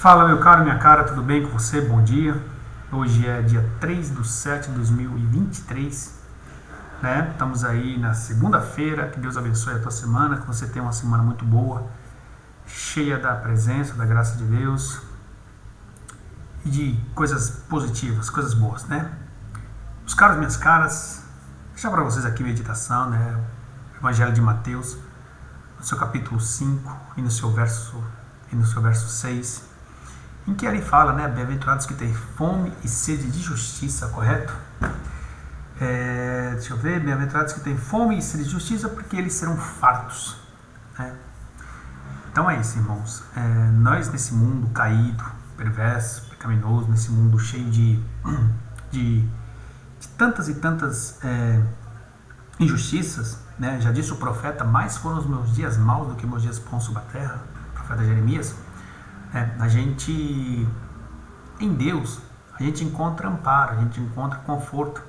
Fala, meu caro, minha cara, tudo bem com você? Bom dia. Hoje é dia 3/7/2023, né? Estamos aí na segunda-feira. Que Deus abençoe a tua semana, que você tenha uma semana muito boa, cheia da presença, da graça de Deus e de coisas positivas, coisas boas, né? Os caros, minhas caras, deixar para vocês aqui a meditação, né? O Evangelho de Mateus, no seu capítulo 5 e no seu verso 6, em que ele fala, né, bem-aventurados que têm fome e sede de justiça, correto? Deixa eu ver, bem-aventurados que têm fome e sede de justiça, porque eles serão fartos, né? Então é isso, irmãos. Nós nesse mundo caído, perverso, pecaminoso, nesse mundo cheio de tantas e tantas injustiças, né? Já disse o profeta, mais foram os meus dias maus do que meus dias bons sobre a terra, o profeta Jeremias. A gente, em Deus, a gente encontra amparo, a gente encontra conforto,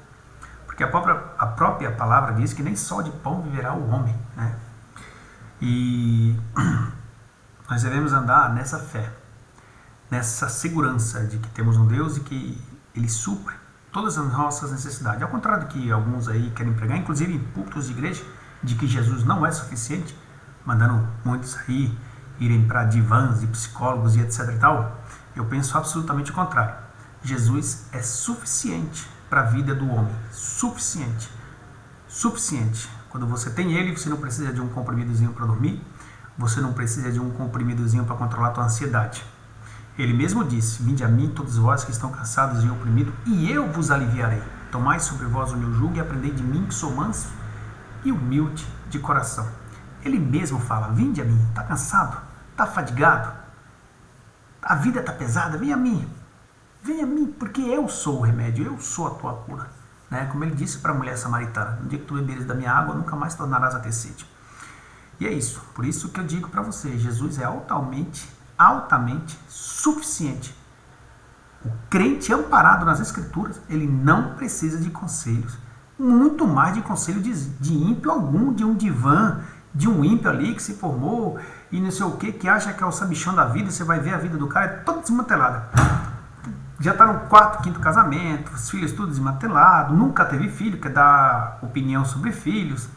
porque a própria palavra diz que nem só de pão viverá o homem, né? E nós devemos andar nessa fé, nessa segurança de que temos um Deus e que Ele supre todas as nossas necessidades. Ao contrário do que alguns aí querem pregar, inclusive em púlpitos de igreja, de que Jesus não é suficiente, mandando muitos aí irem para divãs de psicólogos e etc e tal, eu penso absolutamente o contrário. Jesus é suficiente para a vida do homem. Suficiente. Quando você tem Ele, você não precisa de um comprimidozinho para dormir, você não precisa de um comprimidozinho para controlar a tua ansiedade. Ele mesmo disse, vinde a mim todos vós que estão cansados e oprimidos, e eu vos aliviarei. Tomai sobre vós o meu jugo e aprendei de mim, que sou manso e humilde de coração. Ele mesmo fala, vinde a mim, está cansado, está fadigado, a vida está pesada, vem a mim, porque eu sou o remédio, eu sou a tua cura, né? Como ele disse para a mulher samaritana, no dia que tu beberes da minha água, nunca mais tornarás a ter sede. E é isso, por isso que eu digo para você, Jesus é altamente suficiente. O crente amparado nas Escrituras, ele não precisa de conselhos, muito mais de conselho de ímpio algum, de um divã, de um ímpio ali que se formou e não sei o que acha que é o sabichão da vida. Você vai ver a vida do cara é toda desmantelada. Já está no 4º, 5º casamento, os filhos tudo desmantelado, nunca teve filho, quer dar opinião sobre filhos.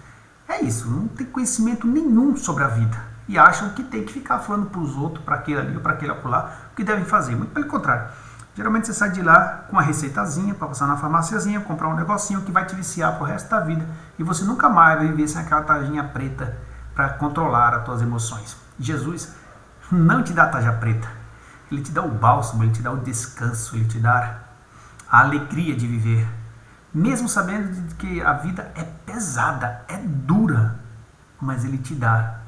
É isso, não tem conhecimento nenhum sobre a vida. E acham que tem que ficar falando para os outros, para aquele ali ou para aquele acolá, o que devem fazer. Muito pelo contrário. Geralmente você sai de lá com uma receitazinha para passar na farmáciazinha, comprar um negocinho que vai te viciar pro resto da vida. E você nunca mais vai viver sem aquela tarjinha preta para controlar as tuas emoções. Jesus não te dá a tarja preta. Ele te dá o bálsamo, ele te dá o descanso, ele te dá a alegria de viver. Mesmo sabendo que a vida é pesada, é dura, mas ele te dá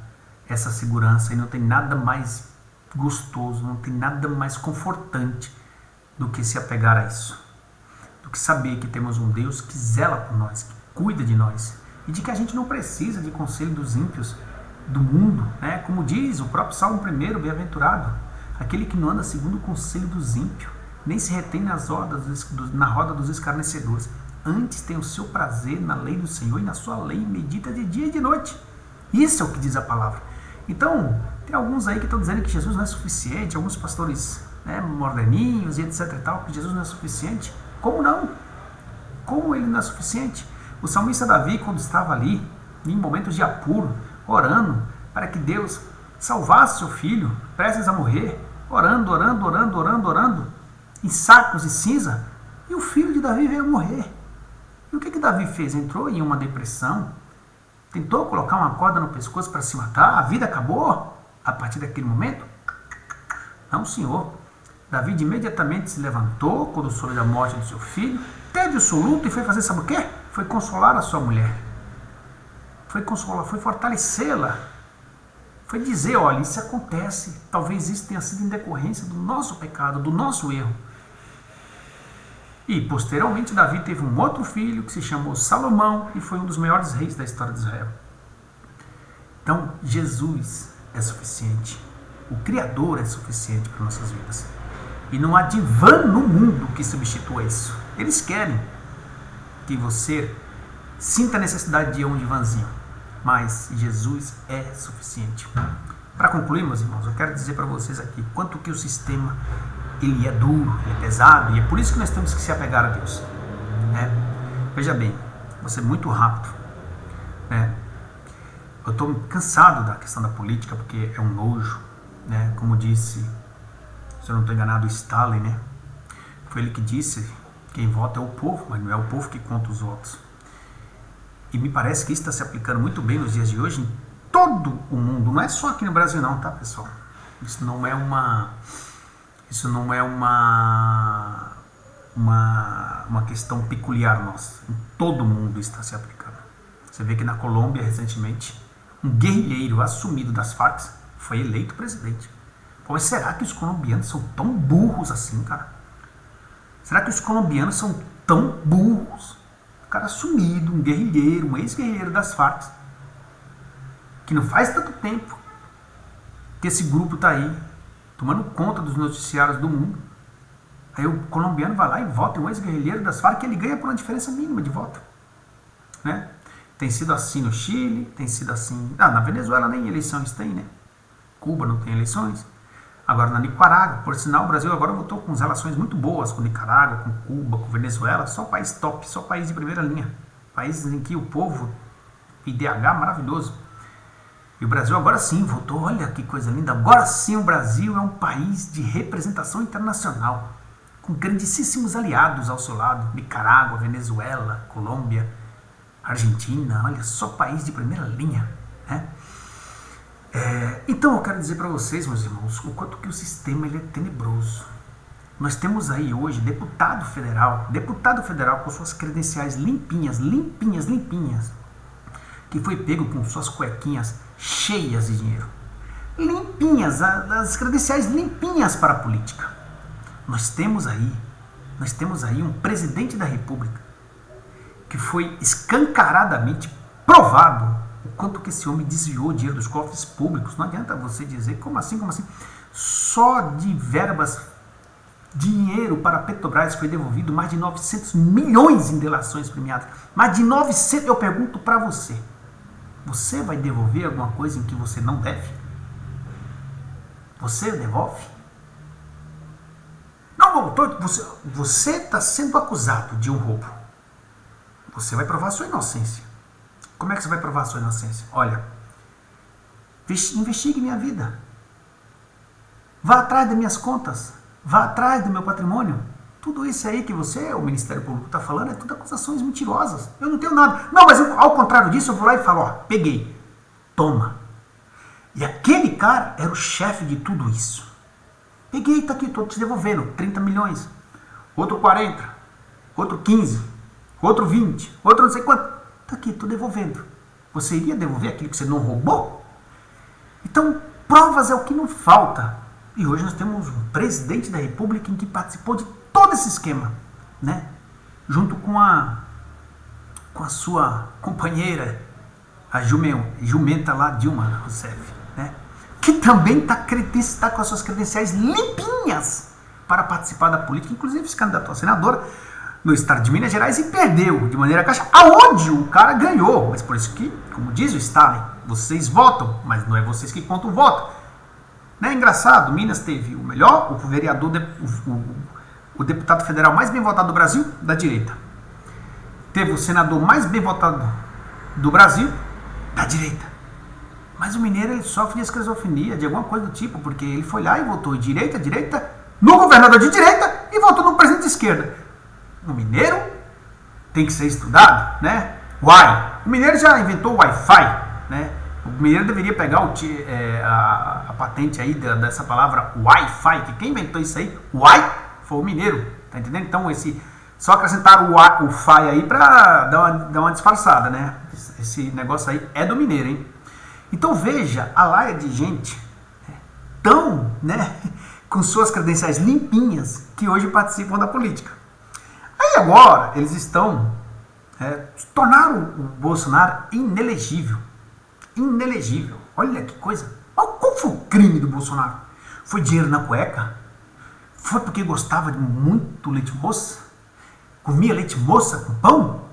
essa segurança e não tem nada mais gostoso, não tem nada mais confortante do que se apegar a isso, do que saber que temos um Deus que zela por nós, que cuida de nós, e de que a gente não precisa de conselho dos ímpios do mundo, né? Como diz o próprio Salmo 1, bem-aventurado, aquele que não anda segundo o conselho dos ímpios, nem se retém na roda dos escarnecedores, antes tem o seu prazer na lei do Senhor, e na sua lei medita de dia e de noite. Isso é o que diz a palavra. Então, tem alguns aí que estão dizendo que Jesus não é suficiente, alguns pastores, né, moderninhos e etc e tal, que Jesus não é suficiente. Como não? Como ele não é suficiente? O salmista Davi, quando estava ali, em momentos de apuro, orando para que Deus salvasse seu filho, prestes a morrer, orando, em sacos de cinza, e o filho de Davi veio morrer. E o que Davi fez? Entrou em uma depressão, tentou colocar uma corda no pescoço para se matar, a vida acabou a partir daquele momento? Não, senhor. Davi imediatamente se levantou quando soube da morte do seu filho, teve o seu luto e foi fazer, sabe o quê? Foi consolar a sua mulher. Foi consolar, foi fortalecê-la. Foi dizer, olha, isso acontece. Talvez isso tenha sido em decorrência do nosso pecado, do nosso erro. E, posteriormente, Davi teve um outro filho que se chamou Salomão e foi um dos maiores reis da história de Israel. Então, Jesus é suficiente. O Criador é suficiente para nossas vidas. E não há divã no mundo que substitua isso. Eles querem que você sinta a necessidade de um divãzinho. Mas Jesus é suficiente. Para concluir, meus irmãos, eu quero dizer para vocês aqui quanto que o sistema ele é duro, ele é pesado, e é por isso que nós temos que se apegar a Deus. Né? Veja bem, vou ser muito rápido. Né? Eu estou cansado da questão da política, porque é um nojo. Né? Como disse, se eu não estou enganado, Stalin, né? Foi ele que disse, quem vota é o povo, mas não é o povo que conta os votos. E me parece que isso está se aplicando muito bem nos dias de hoje em todo o mundo, não é só aqui no Brasil não, tá, pessoal? Isso não é uma questão peculiar nossa. Em todo o mundo está se aplicando. Você vê que na Colômbia, recentemente, um guerrilheiro assumido das Farc foi eleito presidente. Pô, mas será que os colombianos são tão burros assim, cara? Será que os colombianos são tão burros? O cara assumido, um guerrilheiro, um ex-guerrilheiro das Farc, que não faz tanto tempo que esse grupo está aí, tomando conta dos noticiários do mundo. Aí o colombiano vai lá e vota em um ex-guerrilheiro das Farc, que ele ganha por uma diferença mínima de voto. Né? Tem sido assim no Chile, tem sido assim... na Venezuela nem eleições tem, né? Cuba não tem eleições. Agora na Nicarágua, por sinal, o Brasil agora voltou com relações muito boas com Nicarágua, com Cuba, com Venezuela, só país top, só país de primeira linha. Países em que o povo, IDH maravilhoso. E o Brasil agora sim voltou, olha que coisa linda, agora sim o Brasil é um país de representação internacional, com grandíssimos aliados ao seu lado, Nicarágua, Venezuela, Colômbia, Argentina, olha só país de primeira linha, né? Então eu quero dizer para vocês, meus irmãos, o quanto que o sistema ele é tenebroso. Nós temos aí hoje deputado federal com suas credenciais limpinhas, que foi pego com suas cuequinhas cheias de dinheiro. Limpinhas, as credenciais limpinhas para a política. Nós temos aí um presidente da República que foi escancaradamente provado o quanto que esse homem desviou dinheiro dos cofres públicos. Não adianta você dizer, como assim? Só de verbas, dinheiro para a Petrobras foi devolvido mais de 900 milhões em delações premiadas. Mais de 900, eu pergunto para você. Você vai devolver alguma coisa em que você não deve? Você devolve? Não, você está sendo acusado de um roubo. Você vai provar a sua inocência. Como é que você vai provar a sua inocência? Olha, investigue minha vida. Vá atrás das minhas contas. Vá atrás do meu patrimônio. Tudo isso aí que você, o Ministério Público, está falando é tudo acusações mentirosas. Eu não tenho nada. Não, mas ao contrário disso, eu vou lá e falo, peguei. Toma. E aquele cara era o chefe de tudo isso. Peguei, tá aqui, estou te devolvendo 30 milhões. Outro 40. Outro 15. Outro 20. Outro não sei quanto. Tá aqui, estou devolvendo. Você iria devolver aquilo que você não roubou? Então, provas é o que não falta. E hoje nós temos um presidente da República em que participou de todo esse esquema, né? Junto com a sua companheira, a jumenta lá, Dilma Rousseff, né? Que também está com as suas credenciais limpinhas para participar da política, inclusive se candidatou a senadora no estado de Minas Gerais e perdeu de maneira caixa, aonde o cara ganhou. Mas por isso que, como diz o Stalin, vocês votam, mas não é vocês que contam o voto. Não é engraçado? Minas teve o vereador, o deputado federal mais bem votado do Brasil, da direita. Teve o senador mais bem votado do Brasil, da direita. Mas o mineiro ele sofre de esquizofrenia, de alguma coisa do tipo, porque ele foi lá e votou em direita, no governador de direita e votou no presidente de esquerda. O mineiro tem que ser estudado, né? O mineiro já inventou o Wi-Fi, né? O mineiro deveria pegar a patente aí dessa palavra Wi-Fi, que quem inventou isso aí, foi o mineiro, tá entendendo? Então só acrescentaram o Fi aí pra dar uma disfarçada, né? Esse negócio aí é do mineiro, hein? Então veja a laia de gente tão, né, com suas credenciais limpinhas que hoje participam da política. Aí agora eles tornaram o Bolsonaro inelegível. Inelegível. Olha que coisa. Qual foi o crime do Bolsonaro? Foi dinheiro na cueca? Foi porque gostava de muito leite moça? Comia leite moça com pão?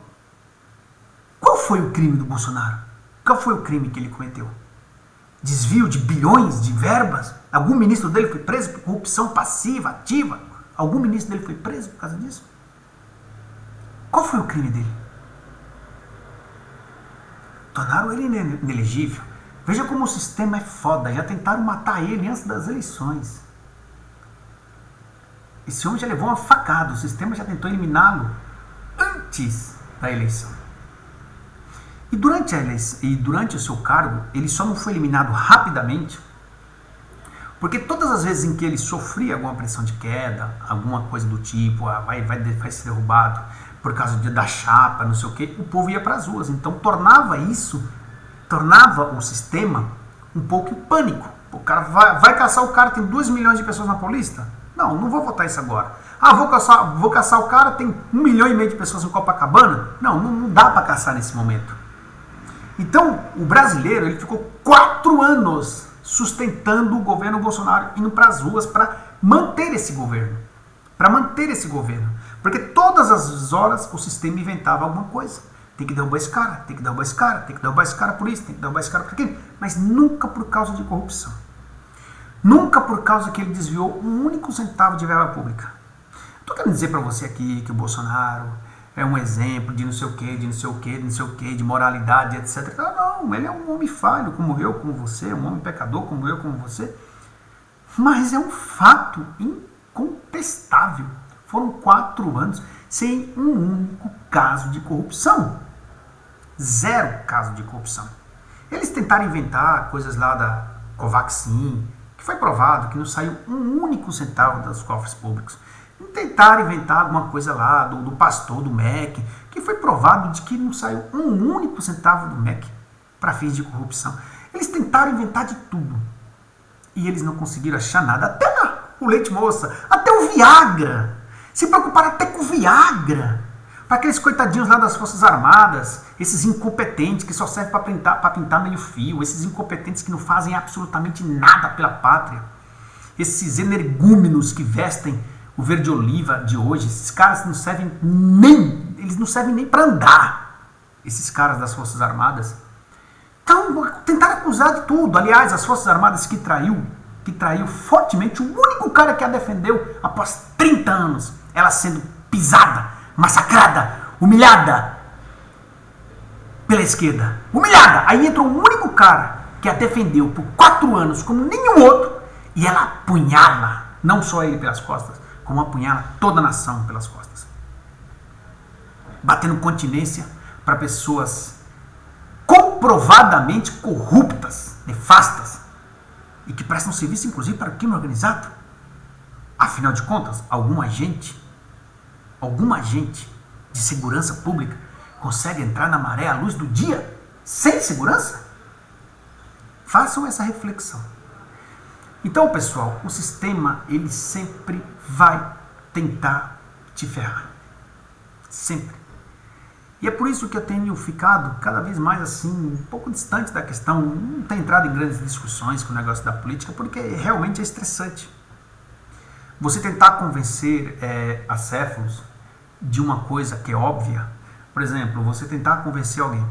Qual foi o crime do Bolsonaro? Qual foi o crime que ele cometeu? desvio de bilhões de verbas? Algum ministro dele foi preso por corrupção passiva, ativa? Algum ministro dele foi preso por causa disso? Qual foi o crime dele? Tornaram ele inelegível. Veja como o sistema é foda. Já tentaram matar ele antes das eleições. Esse homem já levou uma facada. O sistema já tentou eliminá-lo antes da eleição. E durante o seu cargo, ele só não foi eliminado rapidamente, porque todas as vezes em que ele sofria alguma pressão de queda, alguma coisa do tipo, vai ser derrubado por causa da chapa, não sei o que, o povo ia para as ruas. Então tornava o sistema um pouco em pânico. O cara vai caçar o cara, tem 2 milhões de pessoas na Paulista? Não vou votar isso agora. Vou caçar o cara, tem 1,5 milhão de pessoas em Copacabana? Não dá para caçar nesse momento. Então, o brasileiro ele ficou 4 anos sustentando o governo Bolsonaro, indo para as ruas para manter esse governo. Porque todas as horas o sistema inventava alguma coisa. Tem que derrubar esse cara, tem que derrubar esse cara, tem que derrubar esse cara por isso, tem que derrubar esse cara por aquilo. Mas nunca por causa de corrupção. Nunca por causa que ele desviou um único centavo de verba pública. Estou querendo dizer para você aqui que o Bolsonaro é um exemplo de não sei o que, de moralidade, etc. Não, ele é um homem falho, como eu, como você, um homem pecador, como eu, como você. Mas é um fato incontestável. Foram 4 anos sem um único caso de corrupção. 0 caso de corrupção. Eles tentaram inventar coisas lá da Covaxin, que foi provado que não saiu um único centavo dos cofres públicos. Tentaram inventar alguma coisa lá do pastor do MEC, que foi provado de que não saiu um único centavo do MEC para fins de corrupção. Eles tentaram inventar de tudo. E eles não conseguiram achar nada. Até o leite moça, até o Viagra. Se preocuparam até com o Viagra. Para aqueles coitadinhos lá das Forças Armadas, esses incompetentes que só servem para pintar meio fio, esses incompetentes que não fazem absolutamente nada pela pátria, esses energúmenos que vestem o verde oliva de hoje, esses caras não servem nem para andar, esses caras das Forças Armadas. Então, tentaram acusar de tudo. Aliás, as Forças Armadas que traiu fortemente, o único cara que a defendeu após 30 anos, ela sendo pisada, massacrada, humilhada pela esquerda. Humilhada! Aí entrou o único cara que a defendeu por 4 anos como nenhum outro, e ela apunhala, não só ele pelas costas, como apunhala toda a nação pelas costas. Batendo continência para pessoas comprovadamente corruptas, nefastas, e que prestam serviço, inclusive, para o crime organizado. Afinal de contas, algum agente de segurança pública consegue entrar na maré à luz do dia sem segurança? Façam essa reflexão. Então, pessoal, o sistema, ele sempre vai tentar te ferrar. Sempre. E é por isso que eu tenho ficado cada vez mais assim, um pouco distante da questão, não tenho entrado em grandes discussões com o negócio da política, porque realmente é estressante. Você tentar convencer acéfalos de uma coisa que é óbvia, por exemplo, você tentar convencer alguém.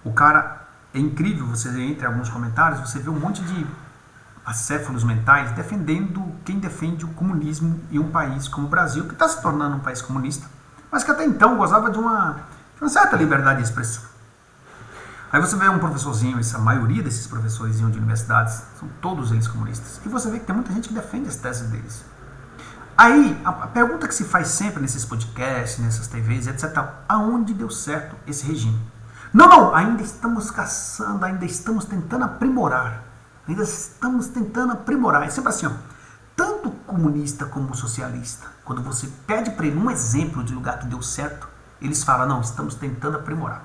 O cara, é incrível, você entra em alguns comentários, você vê um monte de acéfalos mentais defendendo quem defende o comunismo em um país como o Brasil, que está se tornando um país comunista, mas que até então gozava de uma certa liberdade de expressão. Aí você vê um professorzinho, essa maioria desses professorzinhos de universidades, são todos eles comunistas, e você vê que tem muita gente que defende as teses deles. Aí, a pergunta que se faz sempre nesses podcasts, nessas TVs, etc., aonde deu certo esse regime? Não, ainda estamos caçando, ainda estamos tentando aprimorar. É sempre assim, ó. Tanto comunista como socialista, quando você pede para ele um exemplo de lugar que deu certo, eles falam, não, estamos tentando aprimorar.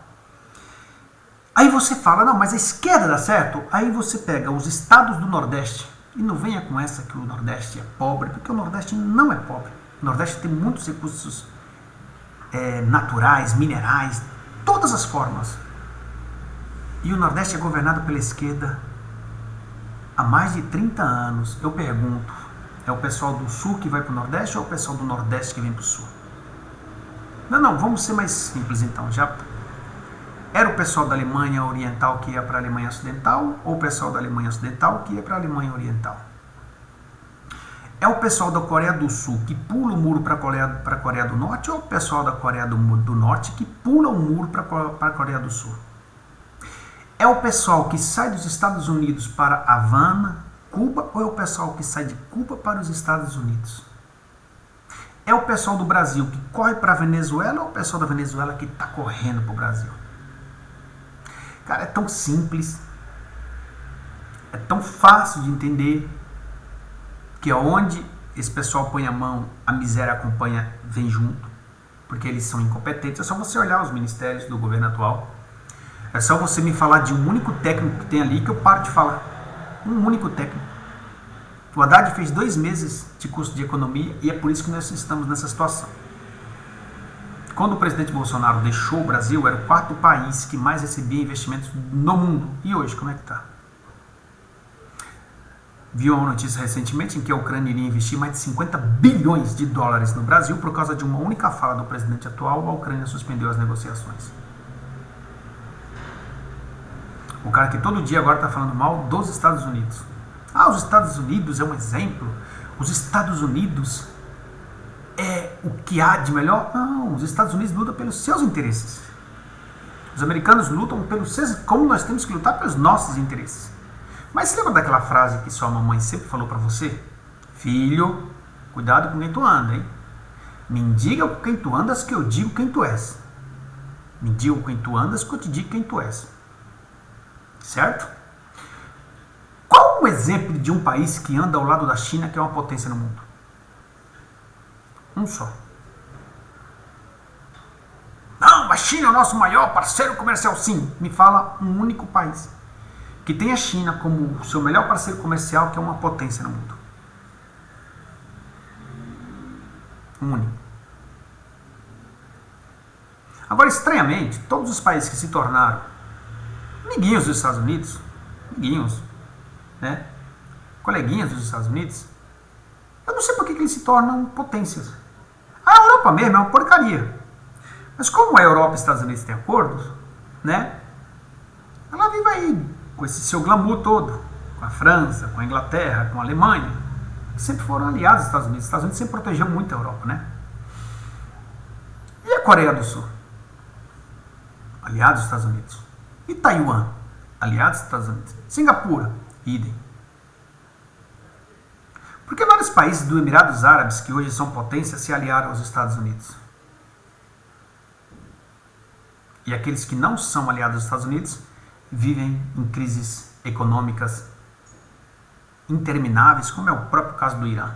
Aí você fala, não, mas a esquerda dá certo? Aí você pega os estados do Nordeste, e não venha com essa que o Nordeste é pobre, porque o Nordeste não é pobre. O Nordeste tem muitos recursos naturais, minerais, todas as formas. E o Nordeste é governado pela esquerda há mais de 30 anos. Eu pergunto, é o pessoal do Sul que vai para o Nordeste ou é o pessoal do Nordeste que vem para o Sul? Não, vamos ser mais simples então. Era o pessoal da Alemanha Oriental que ia para a Alemanha Ocidental ou o pessoal da Alemanha Ocidental que ia para a Alemanha Oriental? É o pessoal da Coreia do Sul que pula o muro para a Coreia do Norte ou o pessoal da Coreia do Norte que pula o muro para a Coreia do Sul? É o pessoal que sai dos Estados Unidos para Havana, Cuba, ou é o pessoal que sai de Cuba para os Estados Unidos? É o pessoal do Brasil que corre para a Venezuela ou é o pessoal da Venezuela que está correndo para o Brasil? Cara, é tão simples, é tão fácil de entender que aonde esse pessoal põe a mão, a miséria acompanha, vem junto, porque eles são incompetentes. É só você olhar os ministérios do governo atual. É só você me falar de um único técnico que tem ali que eu paro de falar. Um único técnico. O Haddad fez 2 meses de curso de economia e é por isso que nós estamos nessa situação. Quando o presidente Bolsonaro deixou o Brasil, era o 4º país que mais recebia investimentos no mundo. E hoje, como é que está? Viu uma notícia recentemente em que a Ucrânia iria investir mais de 50 bilhões de dólares no Brasil por causa de uma única fala do presidente atual, a Ucrânia suspendeu as negociações. O cara que todo dia agora está falando mal dos Estados Unidos. Ah, os Estados Unidos é um exemplo. Os Estados Unidos é o que há de melhor? Não, os Estados Unidos lutam pelos seus interesses. Os americanos lutam pelos seus, como nós temos que lutar pelos nossos interesses. Mas você lembra daquela frase que sua mamãe sempre falou para você? Filho, cuidado com quem tu anda, hein? Me diga com quem tu andas que eu digo quem tu és. Me diga com quem tu andas que eu te digo quem tu és. Certo? Qual o exemplo de um país que anda ao lado da China, que é uma potência no mundo? Um só. Não, a China é o nosso maior parceiro comercial. Sim, me fala um único país que tem a China como seu melhor parceiro comercial, que é uma potência no mundo. Um único. Agora, estranhamente, todos os países que se tornaram amiguinhos dos Estados Unidos, amiguinhos, né? Coleguinhas dos Estados Unidos, eu não sei por que eles se tornam potências. A Europa mesmo é uma porcaria. Mas como a Europa e os Estados Unidos têm acordos, né? Ela vive aí com esse seu glamour todo, com a França, com a Inglaterra, com a Alemanha, que sempre foram aliados dos Estados Unidos. Os Estados Unidos sempre protegeu muito a Europa, né? E a Coreia do Sul? Aliados dos Estados Unidos. E Taiwan? Aliados dos Estados Unidos. Singapura? Idem. Por que vários países do Emirados Árabes, que hoje são potências, se aliaram aos Estados Unidos? E aqueles que não são aliados dos Estados Unidos vivem em crises econômicas intermináveis, como é o próprio caso do Irã.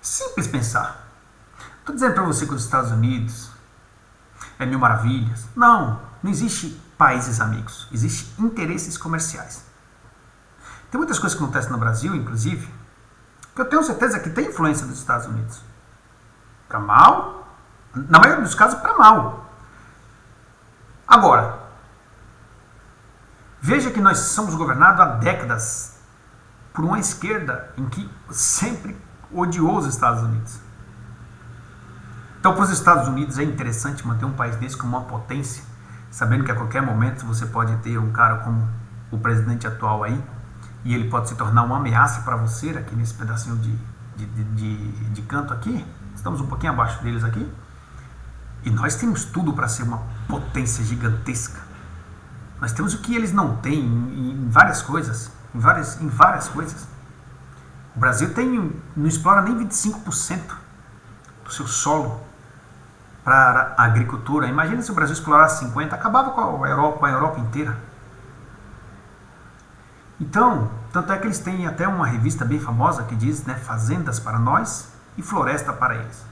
Simples pensar. Estou dizendo para você que os Estados Unidos é mil maravilhas. Não, não existe países amigos. Existem interesses comerciais. Tem muitas coisas que acontecem no Brasil, inclusive, que eu tenho certeza que tem influência dos Estados Unidos. Para mal, na maioria dos casos, para mal. Agora, veja que nós somos governados há décadas por uma esquerda em que sempre odiou os Estados Unidos. Então, para os Estados Unidos é interessante manter um país desse como uma potência, sabendo que a qualquer momento você pode ter um cara como o presidente atual aí, e ele pode se tornar uma ameaça para você aqui nesse pedacinho de canto aqui. Estamos um pouquinho abaixo deles aqui. E nós temos tudo para ser uma potência gigantesca. Nós temos o que eles não têm em várias coisas. Em várias coisas. O Brasil não explora nem 25% do seu solo para a agricultura. Imagina se o Brasil explorasse 50%, acabava com a Europa inteira. Então, tanto é que eles têm até uma revista bem famosa que diz, né, fazendas para nós e floresta para eles.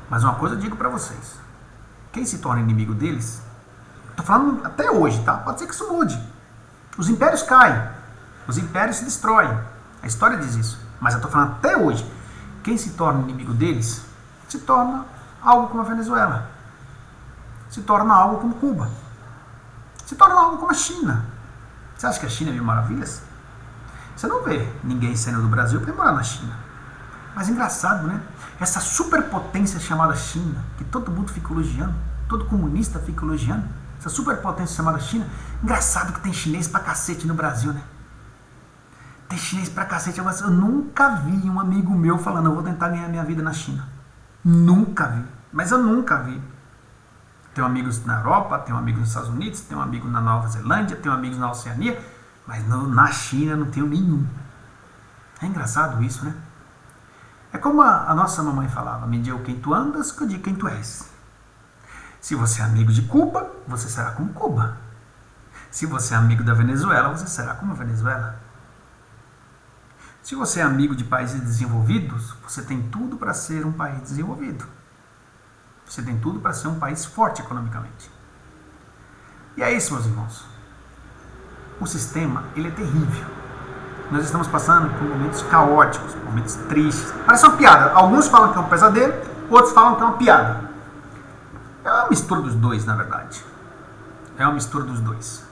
Mas uma coisa eu digo para vocês, quem se torna inimigo deles, estou falando até hoje, tá? Pode ser que isso mude. Os impérios caem, os impérios se destroem, a história diz isso. Mas eu estou falando até hoje, quem se torna inimigo deles, se torna algo como a Venezuela, se torna algo como Cuba, se torna algo como a China. Você acha que a China é mil maravilhas? Você não vê ninguém saindo do Brasil para ir morar na China. Mas engraçado, né? Essa superpotência chamada China, que todo mundo fica elogiando, todo comunista fica elogiando. Essa superpotência chamada China. Engraçado que tem chinês pra cacete no Brasil, né? Tem chinês pra cacete. Eu nunca vi um amigo meu falando, eu vou tentar ganhar minha vida na China. Nunca vi. Mas eu nunca vi. Tenho amigos na Europa, tenho amigos nos Estados Unidos, tenho amigos na Nova Zelândia, tenho amigos na Oceania, mas na China não tenho nenhum. É engraçado isso, né? É como a nossa mamãe falava, me diga quem tu andas, que eu digo quem tu és. Se você é amigo de Cuba, você será como Cuba. Se você é amigo da Venezuela, você será como a Venezuela. Se você é amigo de países desenvolvidos, você tem tudo para ser um país desenvolvido. Você tem tudo para ser um país forte economicamente. E é isso, meus irmãos. O sistema, ele é terrível. Nós estamos passando por momentos caóticos, momentos tristes. Parece uma piada. Alguns falam que é um pesadelo, outros falam que é uma piada. É uma mistura dos dois, na verdade. É uma mistura dos dois.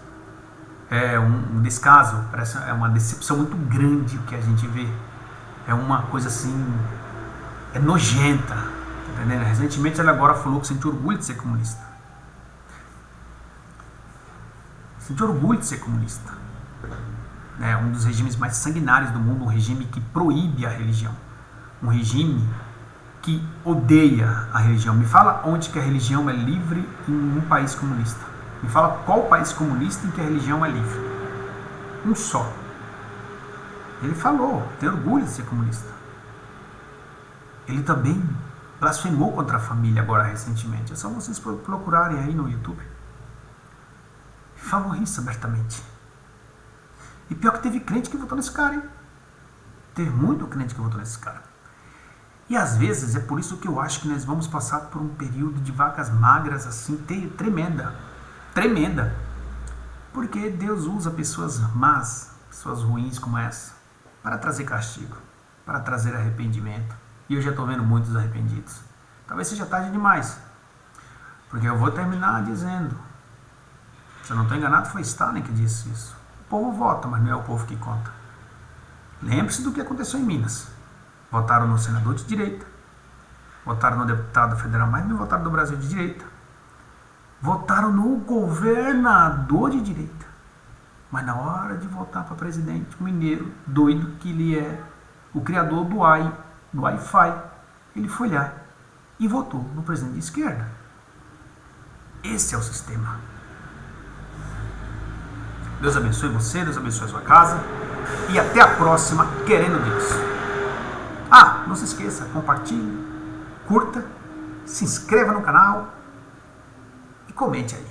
Nesse caso, parece uma decepção muito grande o que a gente vê. É uma coisa assim, é nojenta. Entendendo? Recentemente ela agora falou que sente orgulho de ser comunista. Sente orgulho de ser comunista. É um dos regimes mais sanguinários do mundo, um regime que proíbe a religião. Um regime que odeia a religião. Me fala onde que a religião é livre em um país comunista. Me fala qual país comunista em que a religião é livre. Um só. Ele falou, tem orgulho de ser comunista. Ele também blasfemou contra a família agora recentemente. É só vocês procurarem aí no YouTube. Falou isso abertamente. E pior que teve crente que votou nesse cara, hein? Teve muito crente que votou nesse cara. E às vezes é por isso que eu acho que nós vamos passar por um período de vacas magras assim, tremenda. Tremenda. Porque Deus usa pessoas más, pessoas ruins como essa, para trazer castigo, para trazer arrependimento. E eu já estou vendo muitos arrependidos. Talvez seja tarde demais. Porque eu vou terminar dizendo, se eu não estou enganado, foi Stalin que disse isso. O povo vota, mas não é o povo que conta. Lembre-se do que aconteceu em Minas. Votaram no senador de direita. Votaram no deputado federal mais bem votado do Brasil de direita. Votaram no governador de direita. Mas na hora de votar para presidente, o mineiro doido que ele é, o criador do Wi-Fi, ele foi lá e votou no presidente de esquerda. Esse é o sistema. Deus abençoe você, Deus abençoe a sua casa. E até a próxima, querendo Deus. Não se esqueça, compartilhe, curta, se inscreva no canal e comente aí.